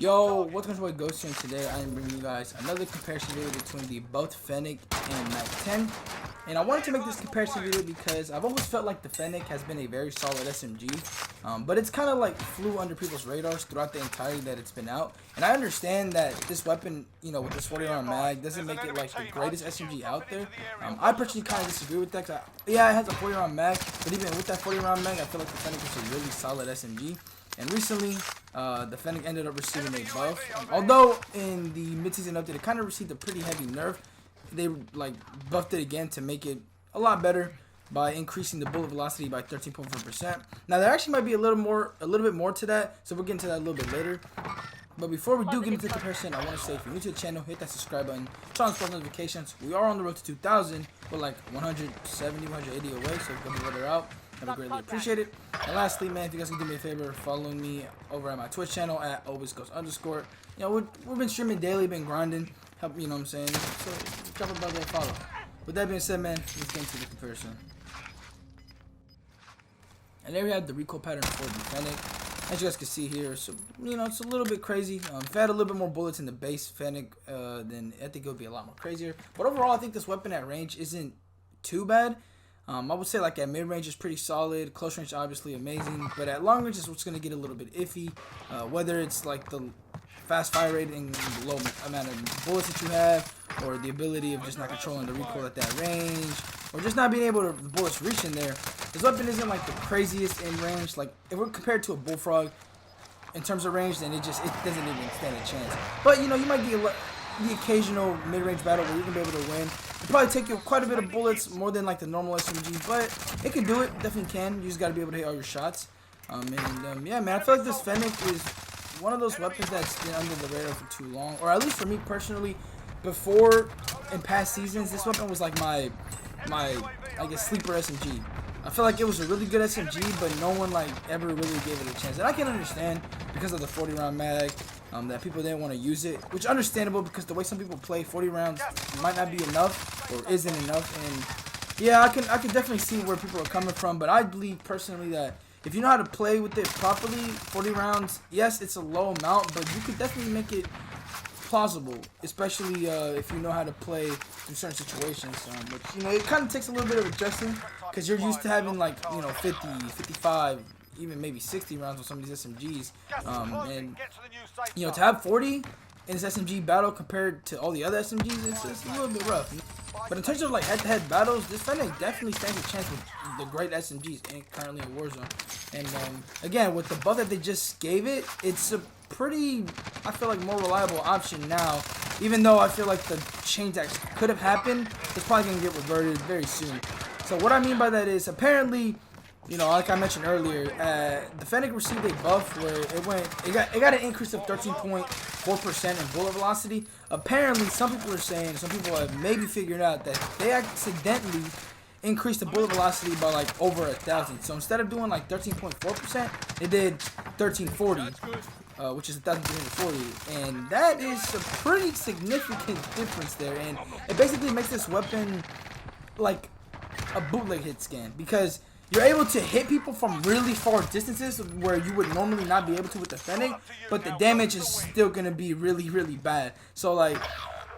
Yo, what's going on, Ghost here, and today I am bringing you guys another comparison video between the both Fennec and Mac-10. And I wanted to make this comparison video because I've always felt like the Fennec has been a very solid SMG, but it's kind of like flew under people's radars throughout the entirety that it's been out. And I understand that this weapon, you know, with this 40-round mag, doesn't make it like the greatest SMG out there. I personally kind of disagree with that. Yeah, it has a 40-round mag, but even with that 40-round mag, I feel like the Fennec is a really solid SMG. And recently, the Fennec ended up receiving a buff. Although in the mid-season update, it kind of received a pretty heavy nerf. They like buffed it again to make it a lot better by increasing the bullet velocity by 13.4%. Now there actually might be a little bit more to that, so we'll get into that a little bit later. But before we do get into the comparison, I want to say if you're new to the channel, hit that subscribe button, turn on post notifications. We are on the road to 2,000. We're like 170, 180 away, so if you go out, I would greatly appreciate it. And lastly, man, if you guys can do me a favor, follow me over at my Twitch channel at @alwaysghost_. You know, we've been streaming daily, been grinding, help, you know what I'm saying. So drop a bell and follow. With that being said, man, let's get into the comparison. And there we have the recoil pattern for the Fennec. As you guys can see here, so you know it's a little bit crazy. If I had a little bit more bullets in the base Fennec, then I think it would be a lot more crazier. But overall, I think this weapon at range isn't too bad. I would say like at mid-range is pretty solid, close range obviously amazing, but at long range is what's going to get a little bit iffy, whether it's like the fast fire rate and the low amount of bullets that you have, or the ability of just not controlling the recoil at that range, or just not being able to the bullets reach in there. This weapon isn't like the craziest in range. Like if we're compared to a bullfrog in terms of range, then it doesn't even stand a chance. But you know, you might get the occasional mid-range battle where you're gonna be able to win. It'll probably take you quite a bit of bullets, more than like the normal SMG, but it can do it. Definitely can. You just gotta be able to hit all your shots. Yeah, man, I feel like this Fennec is one of those weapons that's been under the radar for too long, or at least for me personally. Before, in past seasons, this weapon was like my I guess sleeper SMG. I feel like it was a really good SMG, but no one like ever really gave it a chance. And I can understand because of the 40-round mag. That people didn't want to use it, which is understandable because the way some people play, 40 rounds might not be enough or isn't enough. And yeah, I can definitely see where people are coming from, but I believe personally that if you know how to play with it properly, 40 rounds, yes, it's a low amount, but you could definitely make it plausible, especially if you know how to play in certain situations. But you know, it kind of takes a little bit of adjusting because you're used to having like, you know, 50, 55, even maybe 60 rounds with some of these SMGs, and you know, to have 40 in this SMG battle compared to all the other SMGs, it's a little bit rough. But in terms of like head-to-head battles, this Fennec definitely stands a chance with the great SMGs currently in Warzone. And again, with the buff that they just gave it, it's a pretty, I feel like, more reliable option now. Even though I feel like the change that could have happened, it's probably gonna get reverted very soon. So what I mean by that is, apparently, you know, like I mentioned earlier, the Fennec received a buff where it got an increase of 13.4% in bullet velocity. Apparently, some people are saying, some people have maybe figured out that they accidentally increased the bullet velocity by like over 1,000. So instead of doing like 13.4%, they did 1340, which is 1,340, and that is a pretty significant difference there. And it basically makes this weapon like a bootleg hit scan, because you're able to hit people from really far distances where you would normally not be able to with the Fennec, but the damage is still going to be really, really bad. So, like,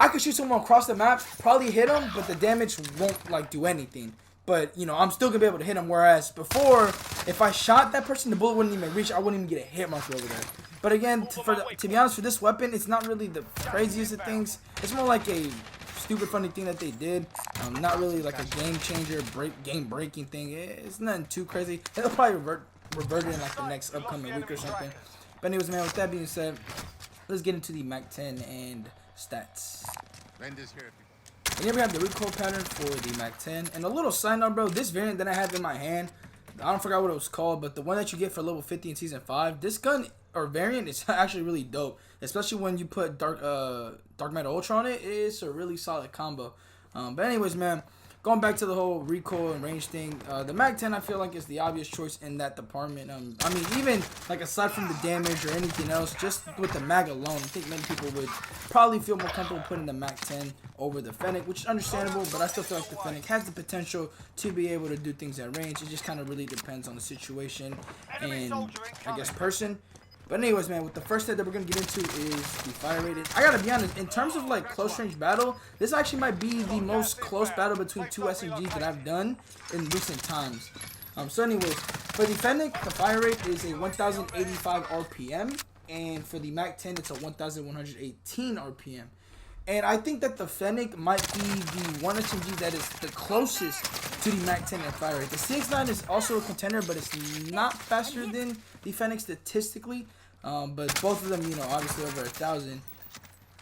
I could shoot someone across the map, probably hit them, but the damage won't, like, do anything. But, you know, I'm still going to be able to hit them, whereas before, if I shot that person, the bullet wouldn't even reach. I wouldn't even get a hit marker over there. But again, to be honest, for this weapon, it's not really the craziest of things. It's more like a stupid funny thing that they did, not really like a game changer, game breaking thing. It's nothing too crazy. It'll probably revert it in like the next upcoming week or something. But anyways, man, with that being said, let's get into the Mac-10 and stats. And here we have the recoil pattern for the Mac-10. And a little side note, bro, this variant that I have in my hand, I don't forget what it was called, but the one that you get for level 50 in season 5, this gun or variant is actually really dope, especially when you put dark matter ultra on it. It's a really solid combo. But anyways, man, going back to the whole recoil and range thing, the Mac-10 I feel like is the obvious choice in that department. I mean, even like aside from the damage or anything else, just with the mag alone, I think many people would probably feel more comfortable putting the Mac-10 over the Fennec, which is understandable, but I still feel like the Fennec has the potential to be able to do things at range. It just kind of really depends on the situation and, I guess, person. But anyways, man, with the first set that we're gonna get into is the fire rate. I gotta be honest, in terms of like close range battle, this actually might be the most close battle between two SMGs that I've done in recent times. So anyways, for the Fennec, the fire rate is a 1085 RPM, and for the Mac-10, it's a 1118 RPM. And I think that the Fennec might be the one SMG that is the closest to the Mac-10 in fire rate. The CX-9 is also a contender, but it's not faster than the Fennec statistically. But both of them, you know, obviously over 1,000.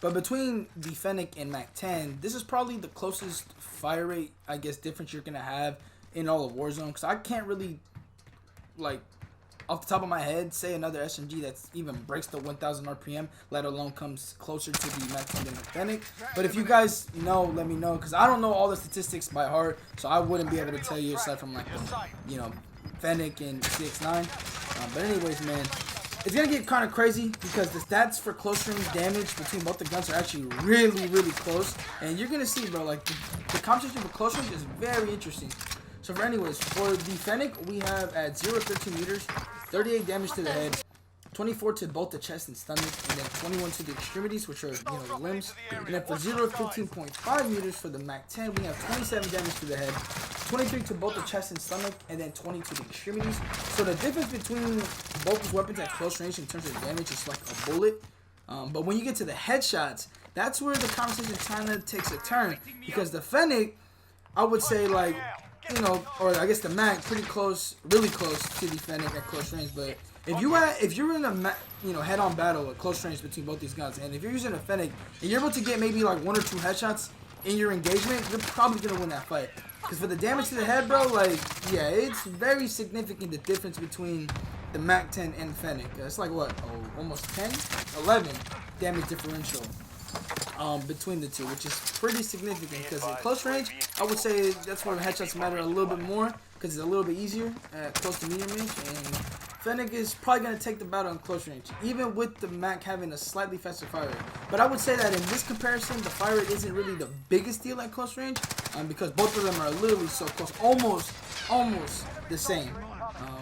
But between the Fennec and Mac-10, this is probably the closest fire rate, I guess, difference you're going to have in all of Warzone. Because I can't really, like, off the top of my head, say another SMG that's even breaks the 1000 RPM, let alone comes closer to the Mac-10 than the Fennec. But if you guys know, let me know, because I don't know all the statistics by heart, so I wouldn't be able to tell you aside from like, you know, Fennec and CX-9. But anyways, man, it's gonna get kind of crazy because the stats for close range damage between both the guns are actually really, really close, and you're gonna see, bro, like the competition for close range is very interesting. So for anyways, for the Fennec, we have at 0 to 13 meters, 38 damage to the head, 24 to both the chest and stomach, and then 21 to the extremities, which are, you know, the limbs. And then for 0 to 15.5 meters for the Mac-10, we have 27 damage to the head, 23 to both the chest and stomach, and then 20 to the extremities. So the difference between both these weapons at close range in terms of damage is like a bullet. But when you get to the headshots, that's where the conversation kind of takes a turn, because the Fennec, I would say, like, you know, or I guess the Mac, pretty close, really close to the Fennec at close range. But if you're in a head-on battle at close range between both these guns, and if you're using a Fennec and you're able to get maybe like 1 or 2 headshots in your engagement, you're probably gonna win that fight. Because for the damage to the head, bro, like, yeah, it's very significant, the difference between the Mac-10 and the Fennec. It's like what, almost 10, 11 damage differential between the two, which is pretty significant, because in close range, I would say that's where headshots matter a little bit more, because it's a little bit easier at close to medium range, and Fennec is probably going to take the battle in close range, even with the Mac having a slightly faster fire rate. But I would say that in this comparison, the fire rate isn't really the biggest deal at close range, because both of them are literally so close, almost the same.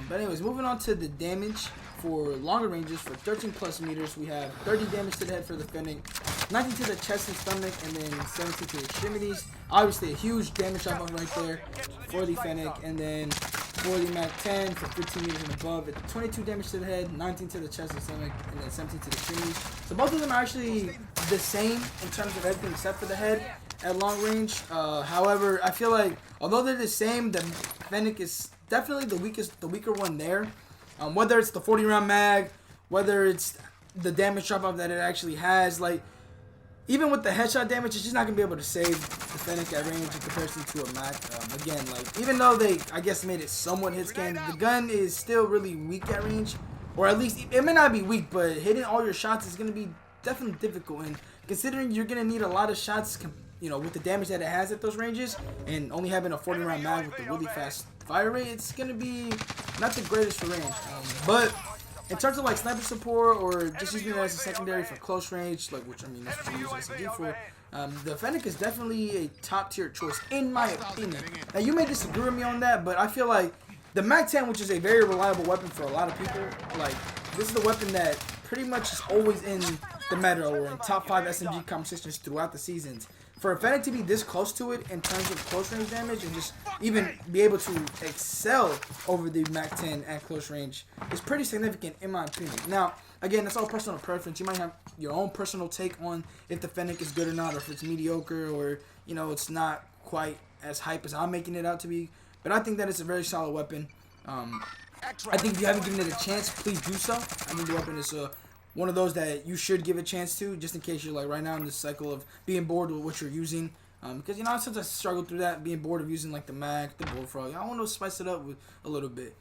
But anyways, moving on to the damage for longer ranges. For 13 plus meters, we have 30 damage to the head for the Fennec, 19 to the chest and stomach, and then 17 to the extremities. Obviously a huge damage drop off right there for the Fennec. And then for the Mac-10, for 15 meters and above, it's 22 damage to the head, 19 to the chest and stomach, and then 17 to the extremities. So both of them are actually the same in terms of everything except for the head at long range. However, I feel like although they're the same, the Fennec is definitely the weaker one there. Whether it's the 40 round mag, whether it's the damage drop off that it actually has, like, even with the headshot damage, it's just not gonna be able to save the Fennec at range in comparison to a Mac. Again, like, even though they, I guess, made it somewhat hit scan, the gun is still really weak at range, or at least it may not be weak, but hitting all your shots is gonna be definitely difficult. And considering you're gonna need a lot of shots, you know, with the damage that it has at those ranges, and only having a 40 round mag with a really fast fire rate, it's gonna be not the greatest for range. But in terms of like sniper support or just using it as a secondary for close range, like, which I mean that's what you use SMG for, the Fennec is definitely a top tier choice in my opinion. Now you may disagree with me on that, but I feel like the Mac-10, which is a very reliable weapon for a lot of people, like, this is the weapon that pretty much is always in the meta or in top 5 SMG conversations throughout the seasons. For a Fennec to be this close to it in terms of close range damage and just even be able to excel over the Mac-10 at close range is pretty significant in my opinion. Now, again, that's all personal preference. You might have your own personal take on if the Fennec is good or not, or if it's mediocre, or, you know, it's not quite as hype as I'm making it out to be. But I think that it's a very solid weapon. I think if you haven't given it a chance, please do so. I think the weapon is one of those that you should give a chance to, just in case you're like right now in this cycle of being bored with what you're using. Because, you know, since I struggled through that, being bored of using like the Mac, the Bullfrog, I want to spice it up with a little bit.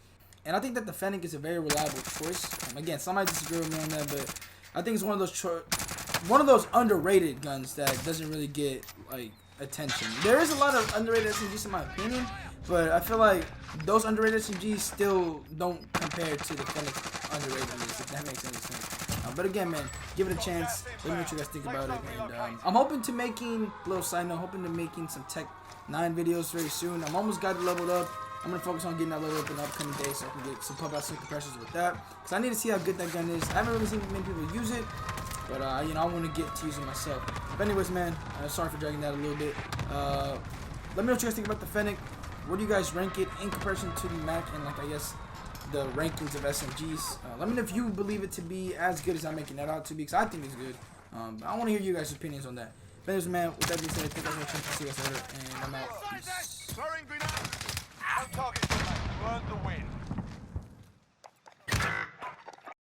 And I think that the Fennec is a very reliable choice. Again, some might disagree with me on that, but I think it's one of those underrated guns that doesn't really get like attention. There is a lot of underrated SMGs in my opinion, but I feel like those underrated SMGs still don't compare to the Fennec underratedness, if that makes any sense. But again, man, give it a chance. Let me know what you guys think about it. And I'm hoping to making, little side note, hoping to making some Tech 9 videos very soon. I'm almost got it leveled up. I'm gonna focus on getting that loaded up in the upcoming days so I can get some pump out some compressors with that. Cause I need to see how good that gun is. I haven't really seen many people use it, but you know, I want to get to use it myself. But anyways, man, sorry for dragging that a little bit. Let me know what you guys think about the Fennec. Where do you guys rank it in comparison to the Mac and, like, I guess the rankings of SMGs? Let me know if you believe it to be as good as I'm making that out to be, because I think it's good. I want to hear you guys' opinions on that. But anyways, man, with that being said, thank you guys for watching. I'll see you guys later, and I'm out. Peace. Throwing grenade. On target. Burn the win.